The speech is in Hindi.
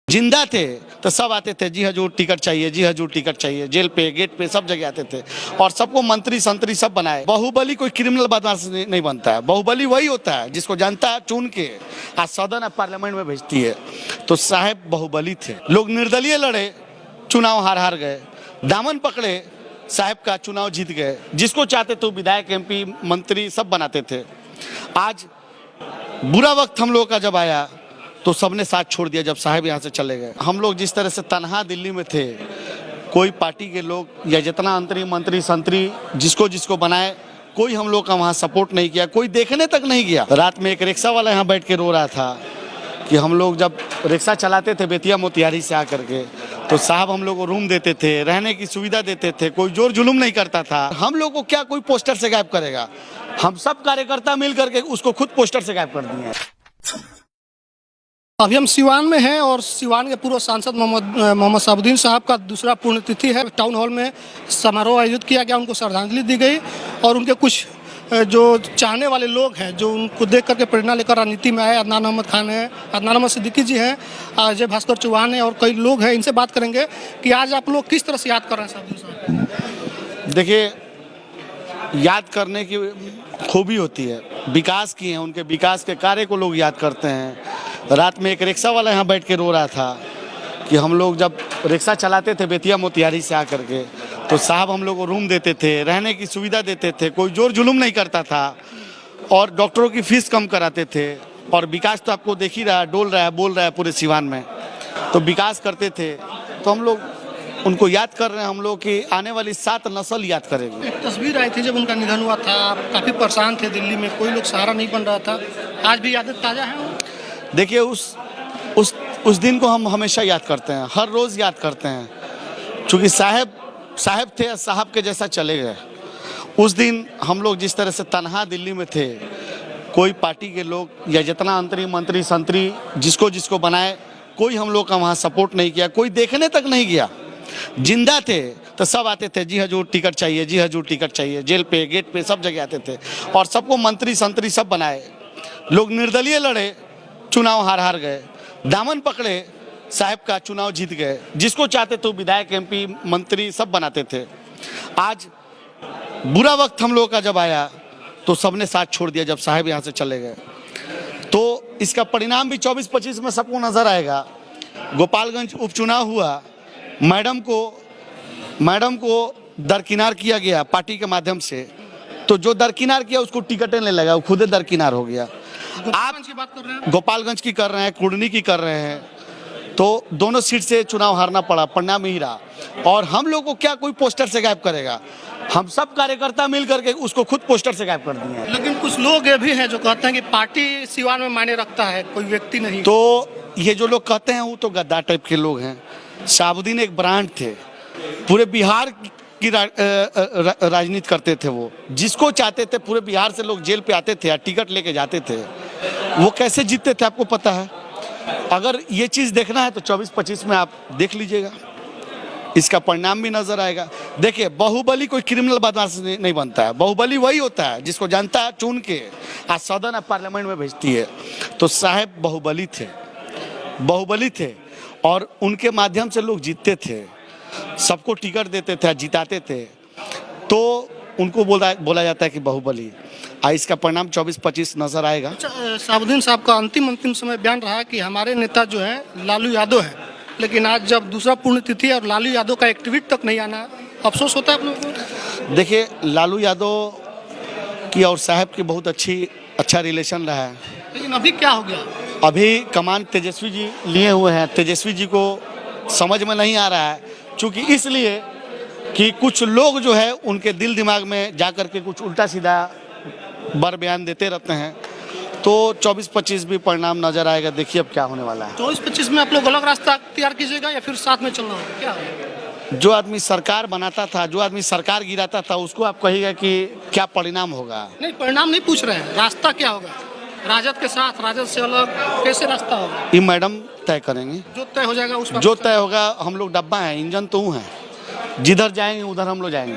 जिंदा थे तो सब आते थे, जी हजूर टिकट चाहिए, जी हजूर टिकट चाहिए। जेल पे, गेट पे, सब जगह आते थे और सबको मंत्री संतरी सब बनाए। बाहुबली कोई क्रिमिनल बदमाश नहीं बनता है। बाहुबली वही होता है जिसको जनता चुन के आज सदन पार्लियामेंट में भेजती है। तो साहब बाहुबली थे। लोग निर्दलीय लड़े, चुनाव हार गए, दामन पकड़े, साहब का चुनाव जीत गए। जिसको चाहते तो विधायक, एमपी, मंत्री सब बनाते थे। आज बुरा वक्त हम लोगों का जब आया तो सबने साथ छोड़ दिया जब साहब यहाँ से चले गए। हम लोग जिस तरह से तनहा दिल्ली में थे, कोई पार्टी के लोग या जितना अंतरी मंत्री संतरी जिसको जिसको बनाए, कोई हम लोग का वहाँ सपोर्ट नहीं किया, कोई देखने तक नहीं गया। रात में एक रिक्शा वाला यहाँ बैठ के रो रहा था कि हम लोग जब रिक्शा चलाते थे बेतिया मोतिहारी से आकर के, तो साहब हम लोग को रूम देते थे, रहने की सुविधा देते थे, कोई जोर जुलूम नहीं करता था। हम लोग को क्या कोई पोस्टर से गायब करेगा? हम सब कार्यकर्ता मिल करके उसको खुद पोस्टर से गायब कर दिए। अभी हम सिवान में हैं और सिवान के पूर्व सांसद मोहम्मद शहाबुद्दीन साहब का दूसरा पुण्यतिथि है। टाउन हॉल में समारोह आयोजित किया गया, उनको श्रद्धांजलि दी गई और उनके कुछ जो चाहने वाले लोग हैं, जो उनको देख करके प्रेरणा लेकर राजनीति में आए, अदनान अहमद खान है, अदनान अहमद सिद्दीकी जी हैं, अजय भास्कर चौहान है और कई लोग हैं। इनसे बात करेंगे कि आज आप लोग किस तरह से याद कर रहे हैं शहाबुद्दीन साहब। देखिए, याद करने की खूबी होती है, विकास की है, उनके विकास के कार्य को लोग याद करते हैं। रात में एक रिक्शा वाला यहाँ बैठ के रो रहा था कि हम लोग जब रिक्शा चलाते थे बेतिया मोतिहारी से आकर के, तो साहब हम लोग को रूम देते थे, रहने की सुविधा देते थे, कोई जोर जुलूम नहीं करता था और डॉक्टरों की फीस कम कराते थे। और विकास तो आपको देख ही रहा है, डोल रहा है, बोल रहा है पूरे सिवान में, तो विकास करते थे। तो हम लोग उनको याद कर रहे हैं, हम लोग की आने वाली 7 नस्ल याद करेंगे। एक तस्वीर आई थी जब उनका निधन हुआ था, आप काफ़ी परेशान थे दिल्ली में, कोई लोग सहारा नहीं बन रहा था, आज भी यादें ताज़ा हैं? देखिए, उस दिन को हम हमेशा याद करते हैं, हर रोज़ याद करते हैं, क्योंकि साहब थे, साहब के जैसा चले गए। उस दिन हम लोग जिस तरह से तनहा दिल्ली में थे, कोई पार्टी के लोग या जितना अंतरी मंत्री संतरी जिसको जिसको बनाए, कोई हम लोग का वहाँ सपोर्ट नहीं किया, कोई देखने तक नहीं गया। जिंदा थे तो सब आते थे, जी हजूर टिकट चाहिए, जी हजूर टिकट चाहिए। जेल पे, गेट पे, सब जगह आते थे और सबको मंत्री संतरी सब बनाए। लोग निर्दलीय लड़े, चुनाव हार गए, दामन पकड़े, साहब का चुनाव जीत गए। जिसको चाहते तो विधायक, एमपी, मंत्री सब बनाते थे। आज बुरा वक्त हम लोगों का जब आया तो सबने साथ छोड़ दिया जब साहब यहाँ से चले गए। तो इसका परिणाम भी 24-25 में सबको नजर आएगा। गोपालगंज उपचुनाव हुआ, मैडम को दरकिनार किया गया पार्टी के माध्यम से, तो जो दरकिनार किया उसको टिकटें नहीं लगा, वो खुद दरकिनार हो गया। आप की बात कर रहे हैं? गोपालगंज की कर रहे हैं, कुर्नी की कर रहे हैं, तो दोनों सीट से चुनाव हारना पड़ा, परिणाम ही रहा। और हम लोग को क्या कोई पोस्टर से गायब करेगा? हम सब कार्यकर्ता मिल करके उसको खुद पोस्टर से गायब कर दिए। लेकिन कुछ लोग ये भी हैं जो कहते हैं कि पार्टी सिवान में मायने रखता है, कोई व्यक्ति नहीं। तो ये जो लोग कहते हैं वो तो गद्दार टाइप के लोग हैं। शहाबुद्दीन एक ब्रांड थे, पूरे बिहार की राजनीति करते थे। वो जिसको चाहते थे, पूरे बिहार से लोग जेल पे आते थे, टिकट लेके जाते थे। वो कैसे जीतते थे आपको पता है? अगर ये चीज़ देखना है तो 24-25 में आप देख लीजिएगा, इसका परिणाम भी नजर आएगा। देखिए, बाहुबली कोई क्रिमिनल बदमाश नहीं बनता है। बाहुबली वही होता है जिसको जनता चुन के आज सदन पार्लियामेंट में भेजती है। तो साहब बाहुबली थे और उनके माध्यम से लोग जीतते थे, सबको टिकट देते थे, जिताते थे। तो उनको बोला जाता है कि बाहुबली। इसका परिणाम 24-25 नजर आएगा। शहाबुद्दीन साहब का अंतिम समय बयान रहा कि हमारे नेता जो है लालू यादव है, लेकिन आज जब दूसरा पुण्यतिथि है और लालू यादव का एक ट्वीट तक नहीं आना, अफसोस होता है आप लोगों को? देखिए, लालू यादव की और साहब की बहुत अच्छा रिलेशन रहा है, लेकिन अभी क्या हो गया? अभी कमान तेजस्वी जी लिए हुए हैं। तेजस्वी जी को समझ में नहीं आ रहा है, क्योंकि इसलिए कि कुछ लोग जो है उनके दिल दिमाग में जा कर के कुछ उल्टा सीधा बर बयान देते रहते हैं। तो 24-25 भी परिणाम नजर आएगा। देखिए अब क्या होने वाला है। 24-25 में आप लोग अलग रास्ता तैयार कीजिएगा या फिर साथ में चलना होगा? क्या जो आदमी सरकार बनाता था, जो आदमी सरकार गिराता था, उसको आप कहिएगा कि क्या परिणाम होगा? नहीं, परिणाम नहीं पूछ रहे हैं, रास्ता क्या होगा? राजद के साथ, राजद से अलग, कैसे रास्ता होगा? ये मैडम तय करेंगे। जो तय हो जाएगा उस पर जो तय होगा, हम लोग डब्बा हैं, इंजन तो है, जिधर जाएंगे उधर हम लोग जाएंगे।